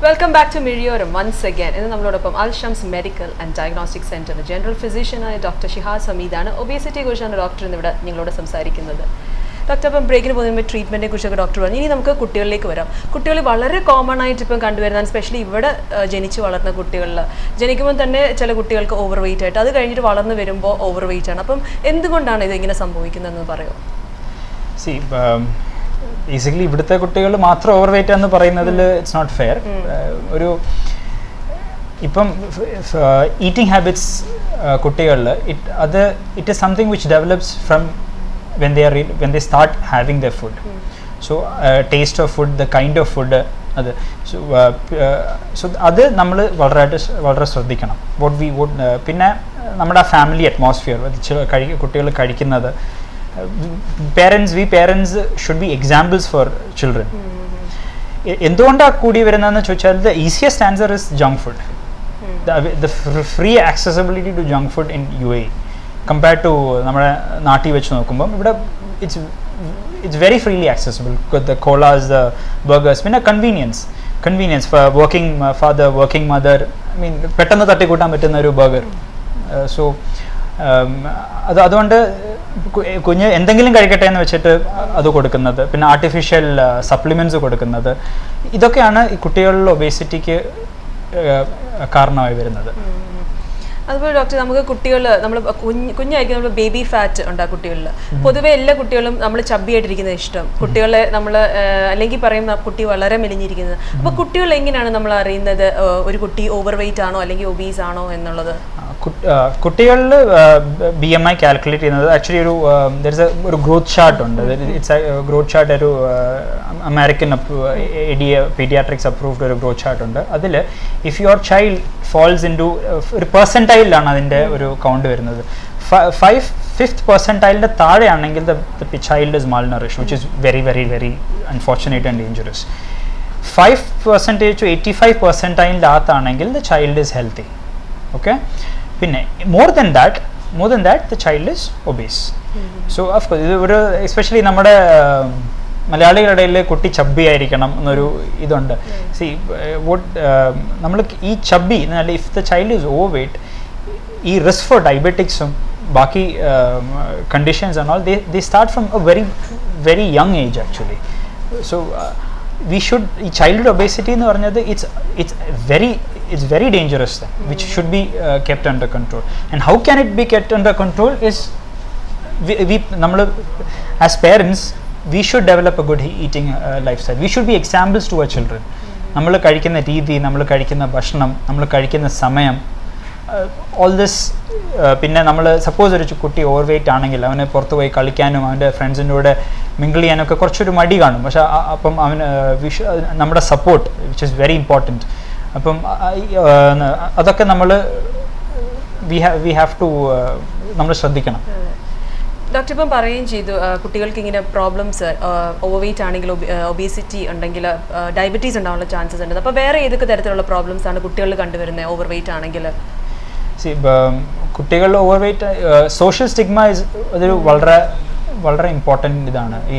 Welcome back to Miriyoram once again. In നമ്മളോടൊപ്പം അൽഷംസ് medical and diagnostic സെന്ററിന്റെ general ഫിസിഷ്യനായ doctor Shihas ഹമീദാണ്. ഒബേസിറ്റിയെ കുറിച്ചാണ് doctor ഇന്നിവിടെ നിങ്ങളോട് സംസാരിക്കുന്നത്. ഡോക്ടർ, അപ്പം ബ്രേക്കിന് പോകുമ്പോൾ ട്രീറ്റ്മെൻറ്റിനെ കുറിച്ചൊക്കെ ഡോക്ടർ പറഞ്ഞു. ഇനി നമുക്ക് കുട്ടികളിലേക്ക് വരാം. കുട്ടികൾ വളരെ കോമൺ ആയിട്ട് ഇപ്പം കണ്ടുവരുന്നതാണ്, സ്പെഷ്യലി ഇവിടെ ജനിച്ച് വളർന്ന കുട്ടികളിൽ. ജനിക്കുമ്പോൾ തന്നെ ചില കുട്ടികൾക്ക് ഓവർ വെയിറ്റ് ആയിട്ട്, അത് കഴിഞ്ഞിട്ട് വളർന്ന് വരുമ്പോൾ ഓവർ വെയിറ്റ് ആണ്. അപ്പം എന്തുകൊണ്ടാണ് ഇതിങ്ങനെ സംഭവിക്കുന്നതെന്ന് പറയുമോ? ബേസിക്കലി ഇവിടുത്തെ കുട്ടികൾ മാത്രം ഓവർ വെയിറ്റ് എന്ന് പറയുന്നതിൽ ഇറ്റ്സ് നോട്ട് ഫെയർ. ഒരു ഇപ്പം ഈറ്റിംഗ് ഹാബിറ്റ്സ് കുട്ടികളിൽ it is something which develops from when they start having their food. So taste of food, the kind of food, so അത് നമ്മൾ വളരെ ശ്രദ്ധിക്കണം. പിന്നെ നമ്മുടെ ഫാമിലി അറ്റ്മോസ്ഫിയർ, കുട്ടികൾ കഴിക്കുന്നത്, parents should be examples for children. എന്തുകൊണ്ടാണ് കൂടി വരുന്നതെന്ന് ചോദിച്ചാൽ the easiest answer is junk food. The free accessibility to junk food in UAE compared to നമ്മുടെ നാട്ടിൽ വെച്ച് നോക്കുമ്പം ഇവിടെ it's very freely accessible. The colas, the burgers, പിന്നെ convenience for working father, working mother. I mean പെട്ടെന്ന് തട്ടിക്കൂട്ടാൻ പറ്റുന്ന ഒരു burger. So അതുകൊണ്ട് കുഞ്ഞ് എന്തെങ്കിലും കഴിക്കട്ടെ എന്ന് വെച്ചിട്ട് അത് കൊടുക്കുന്നത്, പിന്നെ ആർട്ടിഫിഷ്യൽ സപ്ലിമെൻറ്റ്സ് കൊടുക്കുന്നത്, ഇതൊക്കെയാണ് ഈ കുട്ടികളിൽ ഒബേസിറ്റിക്ക് കാരണമായി വരുന്നത്. അതുപോലെ ഡോക്ടർ, നമുക്ക് കുട്ടികൾ, നമ്മൾ കുഞ്ഞായിരിക്കും നമ്മൾ ബേബി ഫാറ്റ് ഉണ്ടാകും കുട്ടികളിൽ. പൊതുവെ എല്ലാ കുട്ടികളും നമ്മൾ ചബ്ബിയായിട്ടിരിക്കുന്നത് ഇഷ്ടം. കുട്ടികളെ നമ്മൾ അല്ലെങ്കിൽ പറയും കുട്ടി വളരെ മെലിഞ്ഞിരിക്കുന്നത്. അപ്പോൾ കുട്ടികൾ എങ്ങനെയാണ് നമ്മൾ അറിയുന്നത് ഒരു കുട്ടി ഓവർ വെയിറ്റ് ആണോ അല്ലെങ്കിൽ ഒബീസ് ആണോ എന്നുള്ളത്? കുട്ടികളിൽ BMI കാൽക്കുലേറ്റ് ചെയ്യുന്നത് ആക്ച്വലി ഒരു ഗ്രോത്ത് ചാർട്ട് ഉണ്ട്. ഇറ്റ്സ് ഗ്രോത്ത് ചാർട്ട്, ഒരു അമേരിക്കൻ പീഡിയാട്രിക്സ് അപ്രൂവ്ഡ് ഒരു ഗ്രോത്ത് ചാർട്ട് ഉണ്ട്. അതിൽ if your child falls into ഒരു പെർസെൻറ്റൈലിലാണ് അതിൻ്റെ ഒരു കൗണ്ട് വരുന്നത്. 5th പെർസെൻറ്റൈലിൻ്റെ താഴെയാണെങ്കിൽ the child is malnourished, which is very very very unfortunate and dangerous. 5% to 85 percentile ആണെങ്കിൽ the child is healthy. Okay, പിന്നെ more than that the child is obese. So of course ഇത് ഒരു especially നമ്മുടെ മലയാളികളുടെ ഇടയിൽ കുട്ടി chubby ആയിരിക്കണം എന്നൊരു ഇതുണ്ട്. സി നമ്മൾ ഈ ചബ്ബി എന്നാൽ if the child is overweight, ഈ റിസ്ക് ഫോർ ഡയബറ്റിക്സും ബാക്കി conditions and all they start from a very very young age actually. So we should, childhood obesity എന്ന് പറഞ്ഞത് it's very dangerous thing which should be kept under control. And how can it be kept under control is we നമ്മൾ as parents we should develop a good eating lifestyle. We should be examples to our children. നമ്മൾ കഴിക്കുന്ന രീതി, നമ്മൾ കഴിക്കുന്ന ഭക്ഷണം, നമ്മൾ കഴിക്കുന്ന സമയം, ഓൾ ദിസ്. പിന്നെ നമ്മൾ സപ്പോസ് ഒരു കുട്ടി ഓവർ വെയ്റ്റ് ആണെങ്കിൽ അവന് പുറത്ത് പോയി കളിക്കാനും അവൻ്റെ ഫ്രണ്ട്സിൻ്റെ കൂടെ മിങ്കിൾ ചെയ്യാനൊക്കെ കുറച്ചൊരു മടി കാണും. പക്ഷെ അപ്പം അവന് നമ്മുടെ support which is very important. അപ്പം അതൊക്കെ നമ്മൾ വി ഹാവ് ടു നമ്മൾ ശ്രദ്ധിക്കണം. ഡോക്ടർ ഇപ്പം പറയുകയും ചെയ്തു കുട്ടികൾക്ക് ഇങ്ങനെ പ്രോബ്ലംസ്, ഓവർ വെയിറ്റ് ആണെങ്കിൽ, ഒബേസിറ്റി ഉണ്ടെങ്കിൽ ഡയബറ്റീസ് ഉണ്ടാവാനുള്ള ചാൻസസ് ഉണ്ട്. അപ്പോൾ വേറെ ഏതൊക്കെ തരത്തിലുള്ള പ്രോബ്ലംസ് ആണ് കുട്ടികളിൽ കണ്ടുവരുന്നത് ഓവർ വെയിറ്റ് ആണെങ്കിൽ? കുട്ടികളിൽ ഓവർ വെയിറ്റ്, സോഷ്യൽ സ്റ്റിഗ്മ അതൊരു വളരെ വളരെ ഇമ്പോർട്ടൻ്റ് ഇതാണ്. ഈ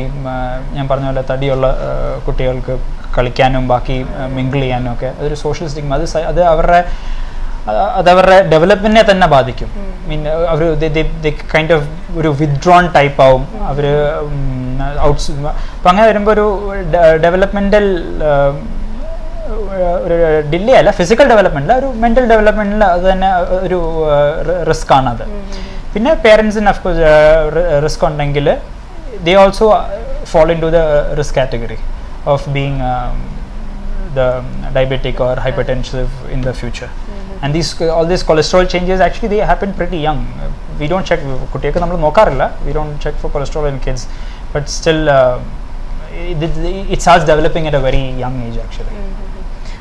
ഞാൻ പറഞ്ഞ പോലെ തടിയുള്ള കുട്ടികൾക്ക് കളിക്കാനും ബാക്കി മിങ്കിൾ ചെയ്യാനും ഒക്കെ അതൊരു സോഷ്യൽ സ്റ്റിഗ്മ. അത് അവരുടെ ഡെവലപ്മെൻറ്റിനെ തന്നെ ബാധിക്കും. മീൻ അവർ കൈൻഡ് ഓഫ് ഒരു വിത്ഡ്രോൺ ടൈപ്പ് ആവും അവർ ഔട്ട്സ്. അപ്പം അങ്ങനെ വരുമ്പോൾ ഒരു ഡെവലപ്മെൻ്റൽ ഒരു ഡിലേ അല്ല, ഫിസിക്കൽ ഡെവലപ്മെൻറ്റിൽ ഒരു മെൻ്റൽ ഡെവലപ്മെൻറ്റിൽ അത് തന്നെ ഒരു റിസ്ക് ആണത്. പിന്നെ പേരൻസിന് അഫ്കോഴ്സ് റിസ്ക് ഉണ്ടെങ്കിൽ they also fall into the risk category of being the diabetic or hypertensive in the future. And all these cholesterol changes actually they happen pretty young. We don't check കുട്ടിയൊക്കെ നമ്മൾ നോക്കാറില്ല. We don't check for cholesterol in kids, but still it starts developing at a very young age actually.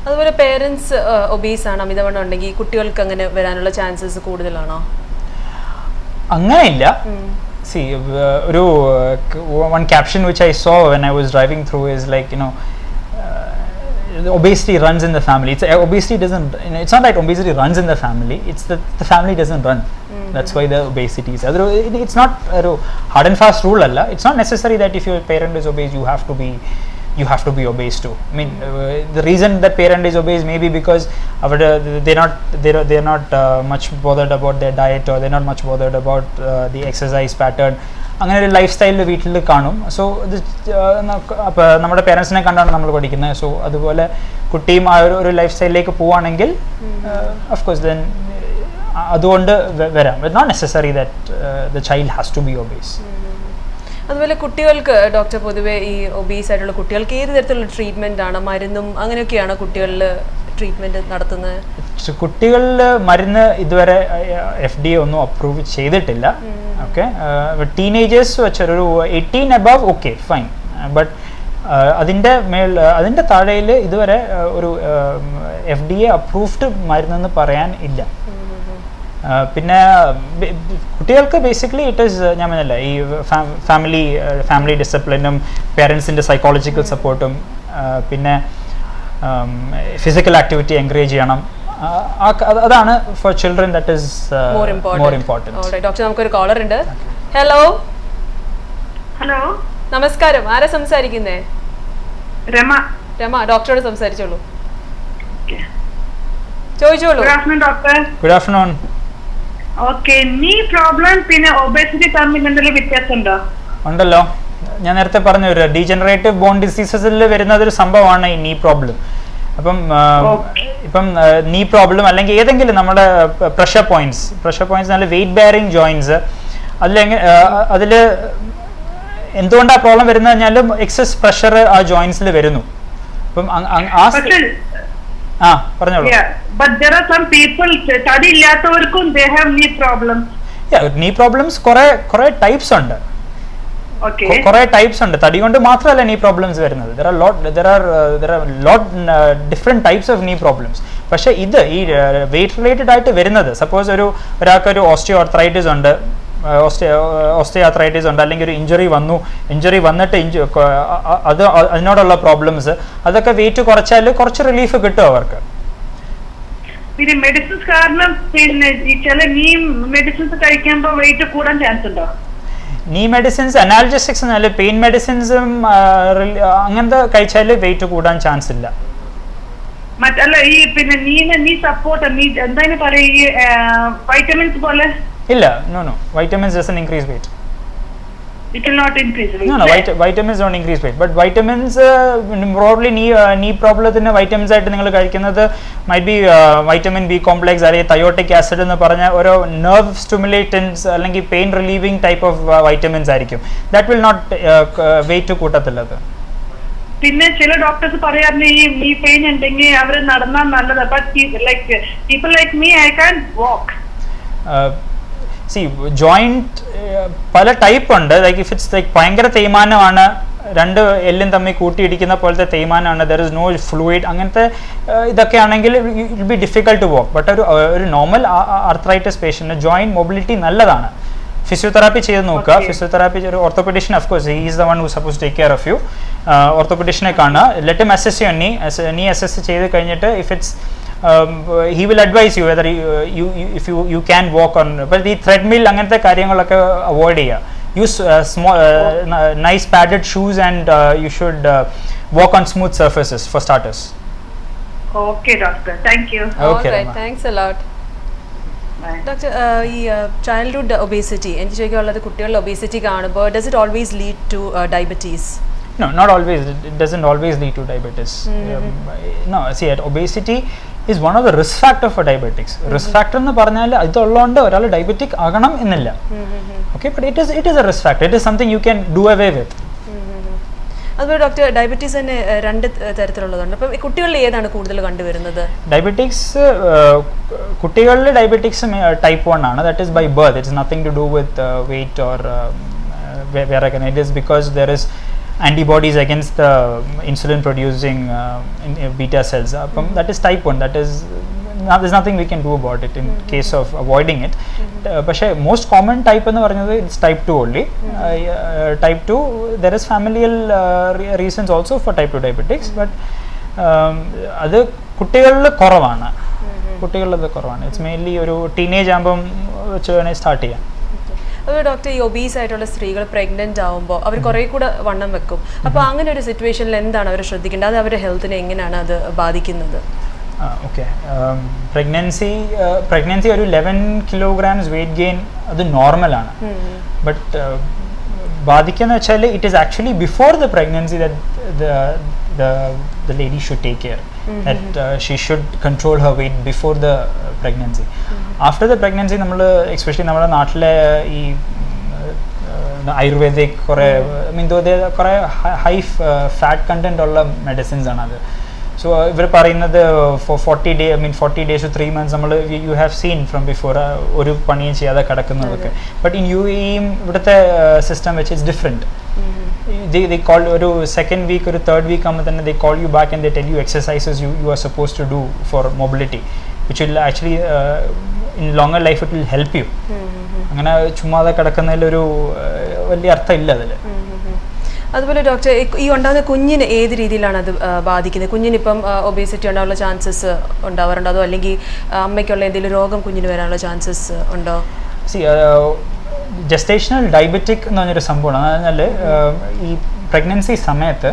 അതുപോലെ parents obese ആണ്, അമിതവണ്ണം ഉണ്ടെങ്കിൽ കുട്ടികൾക്ക് അങ്ങനെ വരാനുള്ള ചാൻസസ് കൂടുതലാണോ? അങ്ങനെയില്ല. See, one caption which I saw when I was driving through is like, obesity runs in the family. It's not like obesity runs in the family, it's that the family doesn't run. That's why the obesity is. It's not a hard and fast rule alla. It's not necessary that if your parent is obese you have to be you have to be obese too. I mean, the reason that parent is obese maybe because they're not much bothered about their diet, or they're not much bothered about the exercise pattern. അങ്ങനെ ഒരു life സ്റ്റൈലിൽ വീട്ടിൽ കാണും. So ഇത് അപ്പോൾ നമ്മുടെ പേരൻസിനെ കണ്ടാണ് നമ്മൾ പഠിക്കുന്നത്. സോ അതുപോലെ കുട്ടിയും ആ ഒരു ലൈഫ് സ്റ്റൈലിലേക്ക് പോവുകയാണെങ്കിൽ ഓഫ് കോഴ്സ് ദെൻ അതുകൊണ്ട് വരാം. It not necessary that the child has to be obese. അതുപോലെ കുട്ടികൾക്ക് ഡോക്ടർ പൊതുവെ ഈ ഒബീസ് ആയിട്ടുള്ള കുട്ടികൾക്ക് ഏത് തരത്തിലുള്ള ട്രീറ്റ്മെന്റ് ആണ്, മരുന്നും അങ്ങനെയൊക്കെയാണ് കുട്ടികളിൽ ട്രീറ്റ്മെന്റ് നടത്തുന്നത്? കുട്ടികളിൽ മരുന്ന് ഇതുവരെ FDA ഒന്നും അപ്രൂവ് ചെയ്തിട്ടില്ല. ഓക്കെ, ടീനേജേഴ്സ് വെച്ചൊരു 18 above ഓക്കെ ഫൈൻ, ബട്ട് അതിൻ്റെ താഴെയിൽ ഇതുവരെ ഒരു FDA അപ്രൂവ്ഡ് മരുന്നെന്ന് പറയാൻ ഇല്ല. പിന്നെ കുട്ടികൾക്ക് ബേസിക്കലി ഇറ്റ് ഈസ് ഞാൻ പറഞ്ഞില്ല ഈ ഫാമിലി ഡിസിപ്ലിനും പേരൻസിൻ്റെ സൈക്കോളജിക്കൽ സപ്പോർട്ടും പിന്നെ ഫിസിക്കൽ ആക്ടിവിറ്റി എൻകറേജ് ചെയ്യണം. അതാണ് for children that is more important. Doctor നമുക്കൊരു കോളർ ഉണ്ട്. ഹലോ ഹലോ, നമസ്കാരം. ആരാ സംസാരിക്കുന്നേ? രമ. ഡോക്ടറോട് സംസാരിച്ചോളൂ, ചോദിച്ചോളൂ. Good afternoon. ഓക്കെ, നീ പ്രോബ്ലം പിന്നെ ഒബേസിറ്റി തമ്മിൽ എന്തെങ്കിലും വ്യത്യാസമുണ്ടോ? ഉണ്ടല്ലോ, ഞാൻ നേരത്തെ പറഞ്ഞു ഡീജനറേറ്റീവ് ബോൺ ഡിസീസസിൽ വരുന്ന ഒരു സംഭവമാണ് ഈ നീ പ്രോബ്ലം. ഇപ്പം നീ പ്രോബ്ലം അല്ലെങ്കിൽ ഏതെങ്കിലും നമ്മുടെ പ്രഷർ പോയിന്റ്സ് നല്ല വെയിറ്റ് ബെയറിംഗ് ജോയിൻസ് അതിൽ എന്തുകൊണ്ടാണ് പ്രോബ്ലം വരുന്നത് കഴിഞ്ഞാലും എക്സസ് പ്രഷർ ആ ജോയിൻസിൽ വരുന്നു. അപ്പം പറഞ്ഞോളൂ. നീ പ്രോബ്ലംസ് കുറെ ടൈപ്സ് ഉണ്ട്. കുറെ ടൈപ്സ് ഉണ്ട്. തടി കൊണ്ട് മാത്രമല്ല നീ പ്രോബ്ലംസ് വരുന്നത്. there are lot different types of knee problems. പക്ഷെ ഇത് ഈ വെയിറ്റ് റിലേറ്റഡ് ആയിട്ട് വരുന്നത്, സപ്പോസ് ഒരാൾക്ക് ഒരു ഓസ്റ്റിയോആർത്രൈറ്റിസ് ഉണ്ട്, ഓസ്റ്റിയോആർത്രൈറ്റിസ് ഉണ്ട്, അല്ലെങ്കിൽ ഒരു ഇഞ്ചുറി വന്നിട്ട് അതിനോടുള്ള പ്രോബ്ലംസ്, അതൊക്കെ വെയിറ്റ് കുറച്ചാൽ കുറച്ച് റിലീഫ് കിട്ടും അവർക്ക്. പിന്നെ മെഡിസിൻസ് കാരണം പിന്നെ ചില നീ മെഡിസിൻസ് കഴിക്കുമ്പോൾ വെയിറ്റ് കൂടാൻ ചാൻസ് ഉണ്ടോ? നീ മെഡിസിൻസ് അനാൽജസിക്സ് എന്നല്ല, പെയിൻ മെഡിസിൻസും അങ്ങനത്തെ കഴിച്ചാൽ വെയിറ്റ് കൂടാൻ ചാൻസ് ഇല്ല. മറ്റല്ല ഈ പിന്നെ നീ സപ്പോർട്ട് നീ എന്തായാലും പറയും ഈ വൈറ്റമിൻസ് പോലെ ഇല്ല. No vitamins doesn't increase weight. It will not increase weight. No, vitamins don't increase weight, but vitamins broadly knee problemത്തിന് vitamins ആയിട്ട് നിങ്ങൾ കഴിക്കുന്നത് might be vitamin B complex അല്ലെങ്കിൽ thiotic acid എന്ന് പറഞ്ഞ ഓരോ nerve stimulants അല്ലെങ്കിൽ pain relieving type of vitamins ആയിരിക്കും. That will not weight കൂട്ടത്തില്ലത്. പിന്നെ ചില ഡോക്ടേഴ്സ് പറയാറുണ്ട് ഈ പെയിൻ ഉണ്ടെങ്കിൽ അവർ നടന്നാൽ നല്ലത്. But like people like me I can walk. Joint പല ടൈപ്പ് ഉണ്ട്. ലൈക്ക് ഇഫ് ഇറ്റ്സ് ലൈക്ക് ഭയങ്കര തേയ്മാനമാണ്, രണ്ട് എല്ലും തമ്മിൽ കൂട്ടിയിടിക്കുന്ന പോലത്തെ തേയ്മാനമാണ്, ദർ ഇസ് നോ ഫ്ലൂയിഡ്, അങ്ങനത്തെ ഇതൊക്കെ ആണെങ്കിൽ it be difficult to walk. But ഒരു നോർമൽ ആർത്രൈറ്റിസ് പേഷ്യൻറ്റിന് ജോയിന്റ് മൊബിലിറ്റി നല്ലതാണ്. ഫിസിയോതെറാപ്പി ചെയ്ത് നോക്കുക. ഫിസിയോതെറാപ്പി ഒരു orthopaedician, of course he is the one who suppose take care of you. ഓർത്തോപെഡിഷ്യനെ കാണുക. ലെറ്റ് ഹിം അസസ് യുവർ നീ അസസ് ചെയ്ത് കഴിഞ്ഞിട്ട് if it's he will advise you whether you can walk on, but the treadmill അങ്ങനത്തെ കാര്യങ്ങളൊക്കെ avoid ചെയ്യുക. use small nice padded shoes and you should walk on smooth surfaces for starters. Okay doctor, thank you. Okay, all right, thanks a lot. Bye. Doctor, ഈ childhood obesity, എനിക്ക് ചോദിക്കാനുള്ളത് കുട്ടികളുടെ obesity കാണുമ്പോൾ does it always lead to diabetes? No, not always. It doesn't always lead to diabetes. No, see, obesity is one of the risk factor for diabetics. Risk factor എന്ന് പറഞ്ഞാൽ ഇതുള്ളതുകൊണ്ട് ഒരാൾ diabetic ആകണം എന്നില്ല. Okay, but it is a risk factor. It is something you can do away with. അതുപോലെ doctor, diabetes തന്നെ രണ്ട് തരത്തിലുള്ളതുണ്ട്. അപ്പം കുട്ടികളിൽ ഏതാണ് കൂടുതൽ കണ്ടുവരുന്നത്? ഡയബറ്റിക്സ് കുട്ടികളിൽ ഡയബറ്റിക്സ് ടൈപ്പ് 1 ആണ്. That is by birth. It's nothing to do with weight or വേറെ. It is because there is antibodies against the insulin producing beta cells. That is type 1. That is there's nothing we can do about it in case of avoiding it. But most common type ennu parayunnathu it's type 2 only. Type 2 there is familial reasons also for type 2 diabetics, but adu kuttikalil koravaana. It's mainly oru teenage ആകുമ്പം വെച്ച് വേണേൽ start ചെയ്യാം. അപ്പോൾ doctor ഈ obese ആയിട്ടുള്ള സ്ത്രീകൾ pregnant ആവുമ്പോൾ അവർ കുറേ കൂടെ വണ്ണം വെക്കും. അപ്പോൾ അങ്ങനെ ഒരു സിറ്റുവേഷനിൽ എന്താണ് അവർ ശ്രദ്ധിക്കേണ്ടത്? അത് അവരുടെ ഹെൽത്തിനെ എങ്ങനെയാണ് അത് ബാധിക്കുന്നത്? ഓക്കെ, പ്രഗ്നൻസി ഒരു 11 kilograms വെയിറ്റ് ഗെയിൻ അത് നോർമലാണ്. ബട്ട് ബാധിക്കുന്ന വെച്ചാൽ it is actually before the pregnancy the lady should take care, that she should control her weight before the pregnancy. After the pregnancy നമ്മൾ എസ്പെഷ്യലി നമ്മുടെ നാട്ടിലെ ഈ ആയുർവേദിക് കുറേ കുറേ ഹൈ ഫാറ്റ് കണ്ടന്റ് ഉള്ള മെഡിസിൻസ് ആണ് അത്. സോ ഇവർ പറയുന്നത് ഫോർ 40 days to 3 months നമ്മൾ you have seen from before ഒരു പണിയും ചെയ്യാതെ കിടക്കുന്നതൊക്കെ. ബട്ട് ഇൻ UAE ഇവിടുത്തെ സിസ്റ്റം വെച്ച് ഇറ്റ്സ് ഡിഫറെൻറ്റ്. They call ഒരു second week ഒരു third week ആകുമ്പോൾ തന്നെ they call you back and they tell you exercises you are supposed to do for mobility, which will actually in longer life it will help you. അങ്ങനെ ചുമ്മാതെ കിടക്കുന്നതിലൊരു വലിയ അർത്ഥമില്ല അതിൽ. അതുപോലെ ഡോക്ടർ, ഈ ഉണ്ടാകുന്ന കുഞ്ഞിന് ഏത് രീതിയിലാണ് അത് ബാധിക്കുന്നത്? കുഞ്ഞിനിപ്പം ഒബേസിറ്റി ഉണ്ടാകാനുള്ള ചാൻസസ് ഉണ്ടാവാറുണ്ടോ? അതോ അല്ലെങ്കിൽ അമ്മയ്ക്കുള്ള എന്തെങ്കിലും രോഗം കുഞ്ഞിന് വരാനുള്ള ചാൻസസ് ഉണ്ടോ? ജസ്റ്റേഷണൽ ഡയബറ്റിക് എന്ന് പറഞ്ഞൊരു സംഭവമാണ്. എന്ന് പറഞ്ഞാൽ ഈ പ്രഗ്നൻസി സമയത്ത്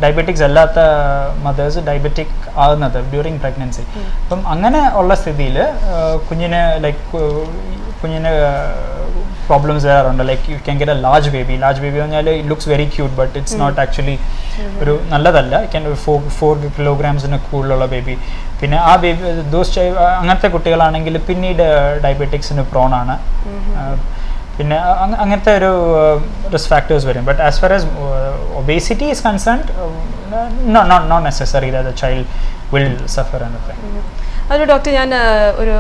ഡയബറ്റിക്സ് അല്ലാത്ത മദേഴ്സ് ഡയബറ്റിക് ആകുന്നത് ഡ്യൂറിങ് പ്രഗ്നൻസി. അപ്പം അങ്ങനെ ഉള്ള സ്ഥിതിയിൽ കുഞ്ഞിന് പ്രോബ്ലംസ് വരാറുണ്ട്. Like you can get a large baby എന്ന് പറഞ്ഞാൽ it looks very cute, but it's not actually ഒരു നല്ലതല്ല. ക്യാൻ 4 kilograms കൂടുതലുള്ള ബേബി. പിന്നെ ആ ബേബി അങ്ങനത്തെ കുട്ടികളാണെങ്കിൽ പിന്നീട് ഡയബറ്റിക്സിന് പ്രോണാണ്. പിന്നെ അങ്ങനത്തെ ഒരു റിസ്ക് ഫാക്ടേഴ്സ് വരും. But as far as obesity is concerned, not necessary that the child will suffer anything. അതൊരു ഡോക്ടർ, ഞാൻ ഒരു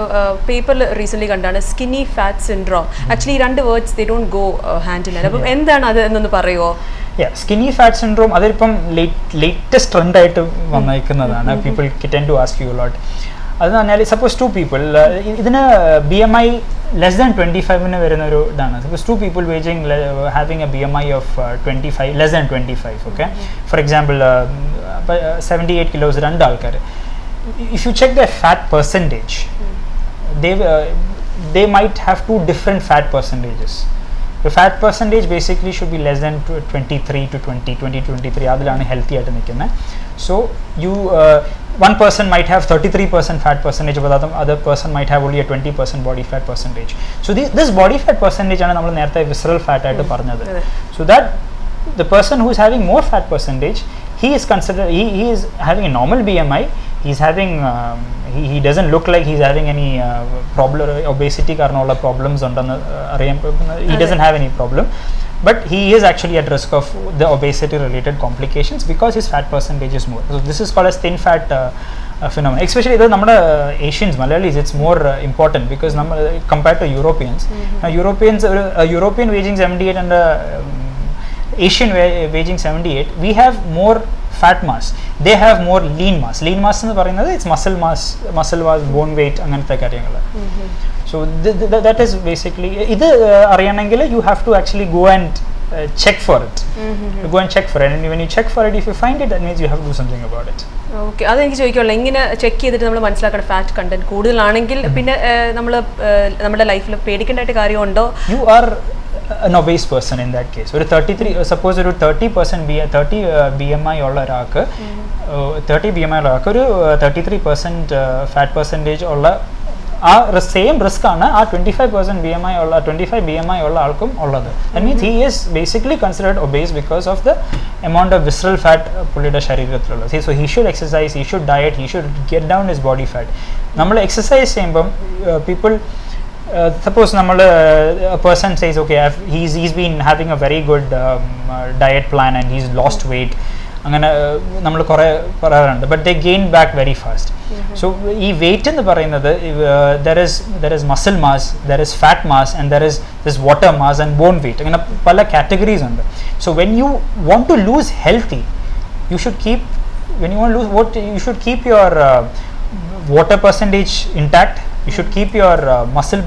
പേപ്പറിൽ റീസെൻ്റ്ലി കണ്ടാണ് skinny fat syndrome. Actually 2 words they don't go hand in hand. അപ്പം എന്താണ് അത് എന്നൊന്ന് പറയുമോ? സ്കിന്നി ഫാറ്റ് സിൻഡ്രോം അതിപ്പം ലേറ്റസ്റ്റ് ട്രെൻഡായിട്ട് വന്നേക്കുന്നതാണ്. People tend to ask you lot. അതെന്ന് പറഞ്ഞാൽ സപ്പോസ് 2 people, ഇതിന് BMI ലെസ് ദാൻ 25 വരുന്ന ഒരു ഇതാണ്. Suppose 2 people having a BMI of 25, less than 25, okay? For example, 78 kilos 2 ആൾക്കാർ. If you check their fat percentage, they might have 2 different fat percentages. The fat percentage basically should be less than 23 to 23 adilana healthy aayittu nikkune. So you one person might have 33% fat percentage, but the other person might have only a 20% body fat percentage. So this body fat percentage aanu nammal nerthe visceral fat aayittu parnathu. So that the person who is having more fat percentage, he is considered, he is having a normal BMI. He's having he doesn't look like he's having any problem, obesity karnolla problems undannu he doesn't have any problem, but he is actually at risk of the obesity related complications because his fat percentage is more. So this is called as thin fat phenomenon. Especially the namada Asians, Malayalis, it's more important because compared to Europeans, Europeans European weighing 78 and Asian weighing 78, we have more fat mass, they have more lean mass എന്ന് പറയുന്നത് it's muscle mass, bone weight അങ്ങനത്തെ കാര്യങ്ങൾ. So that is basically ഇത് അറിയണമെങ്കിൽ you have to actually go and check for it. Go and check for it, and when you check for it, if you find it, that means you have to do something about it. Okay, അതെനിക്ക് ചോദിക്കുള്ളൂ. ഇങ്ങനെ check ചെയ്തിട്ട് നമ്മൾ മനസ്സിലാക്കണം fat content കൂടുതലാണെങ്കിൽ പിന്നെ നമ്മൾ നമ്മുടെ ലൈഫിൽ പേടിക്കേണ്ടതായിട്ട് കാര്യമുണ്ടോ? You are an obese person in that case. ഒരു 33, suppose ഒരു 30% BMI ഉള്ള ഒരാൾക്ക് 30 BMI ഉള്ള ഒരാൾക്ക് ഒരു 33% ഫാറ്റ് പെർസെൻറ്റേജ് ഉള്ള ആ സെയിം റിസ്ക് ആണ് ആ 25% BMI ഉള്ള ആൾക്കും ഉള്ളത്. That means he is basically considered obese because of the amount of visceral fat പുള്ളിയുടെ ശരീരത്തിലുള്ളത്. So he should exercise, he should diet, he should get down his body fat. നമ്മൾ exercise ചെയ്യുമ്പം people suppose a person says okay, he's been having a very good diet plan and he's lost weight, അങ്ങനെ നമ്മൾ കുറേ പറയാറുണ്ട്, but they gain back very fast. So ഈ weight എന്ന് പറയുന്നത് there is muscle mass, there is fat mass, and there is this water mass and bone weight. അങ്ങനെ പല categories ഉണ്ട്. So when you want to lose healthy, you should keep your water percentage intact. You should keep your muscle,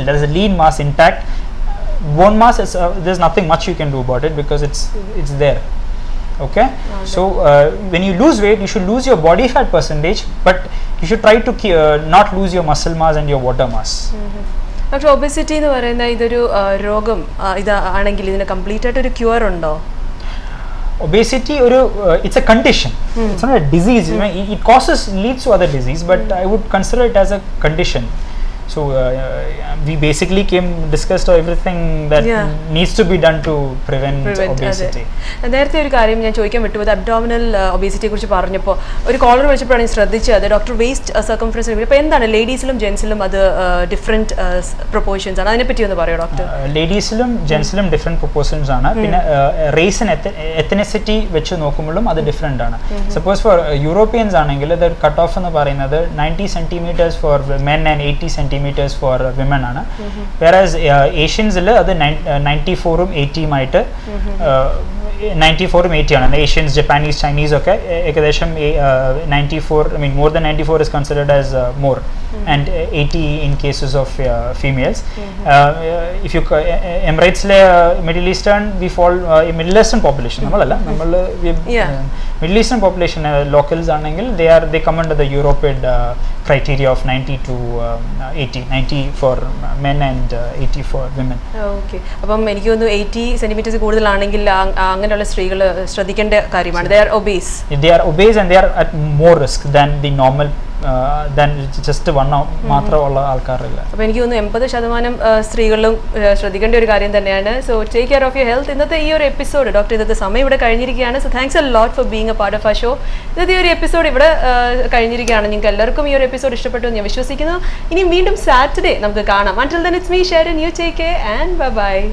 that is the lean mass intact. Bone mass is there's nothing much you can do about it because it's there. Okay, so when you lose weight, you should lose your body fat percentage, but you should try to not lose your muscle mass and your water mass. Doctor obesity എന്ന് പറയുന്ന ഇതൊരു രോഗം ഇതാണെങ്കിൽ ഇതിന് complete ആയിട്ട് ഒരു cure ഉണ്ടോ? Obesity it's a condition. It's not a disease. It leads to other disease, but I would consider it as a condition. So we basically discussed everything that needs to be done to prevent obesity. നേരത്തെ ഒരു കാര്യം ഞാൻ ചോദിക്കാൻ വിട്ടുപോയത് abdominal ഒബേസിറ്റിയെ കുറിച്ച് പറഞ്ഞപ്പോൾ ഒരു collar വിളിച്ചപ്പോഴാണ് ഞാൻ ശ്രദ്ധിച്ചത് ഡോക്ടർ വേസ്റ്റ് സർക്കംഫറൻസ്. അപ്പോൾ എന്താണ് ലേഡീസിലും ജെൻസിലും അത് ഡിഫറെൻറ്റ് പ്രൊപ്പോർഷൻസ് ആണ്, അതിനെപ്പറ്റി ഒന്ന് പറയോ ഡോക്ടർ? ലേഡീസിലും ജെൻസിലും ഡിഫറെൻറ്റ് പ്രൊപ്പോർഷൻസ് ആണ്. പിന്നെ റേസ് ആൻഡ് എത്തനിസിറ്റി വെച്ച് നോക്കുമ്പോഴും അത് ഡിഫറെൻ്റ് ആണ്. സപ്പോസ് ഫോർ യൂറോപ്യൻസ് ആണെങ്കിൽ അത് കട്ട് ഓഫ് എന്ന് പറയുന്നത് 90 centimeters four men and 80 centimeters for women ആണ്. whereas ഏഷ്യൻസിൽ അത് 94ഉം 80ഉം ആയിട്ട് 94ഉം 80 ആണ്. ഏഷ്യൻസ്, ജപ്പാനീസ്, ചൈനീസ് ഒക്കെ ഏകദേശം 94, I mean more than 94 is considered as more and 80 in cases of females. If you Emirates Middle Eastern we fall Middle Eastern population നമ്മളല്ല, നമ്മൾ Middle Eastern population locals ആണെങ്കിൽ they come under the European criteria of 90 to 80, 90 for men and 80 for women. Okay, അപ്പം എനിക്ക് തോന്നുന്നു 80 centimeters കൂടുതലാണെങ്കിൽ അങ്ങനെയുള്ള സ്ത്രീകൾ ശ്രദ്ധിക്കേണ്ട കാര്യമാണ്. They are obese and they are at more risk than the normal than just one മാത്രമുള്ള ആൾക്കാരില്ല. അപ്പോൾ എനിക്ക് തോന്നുന്നു 80% സ്ത്രീകളിലും ശ്രദ്ധിക്കേണ്ട ഒരു കാര്യം തന്നെയാണ്. So take care of your health. ഇന്നത്തെ ഈ ഒരു എപ്പിസോഡ് ഡോക്ടർ, ഇന്നത്തെ സമയം ഇവിടെ കഴിഞ്ഞിരിക്കുകയാണ്. So thanks a lot for being A part of ആ ഷോ. ഇന്നത്തെ ഈ ഒരു എപ്പിസോഡ് ഇവിടെ കഴിഞ്ഞിരിക്കുകയാണ്. നിങ്ങൾക്ക് എല്ലാവർക്കും ഈ ഒരു എപ്പിസോഡ് ഇഷ്ടപ്പെട്ടു എന്ന് ഞാൻ വിശ്വസിക്കുന്നു. ഇനി വീണ്ടും സാറ്റർഡേ നമുക്ക് കാണാം. Until then, it's me, Sharon. You take care and bye-bye.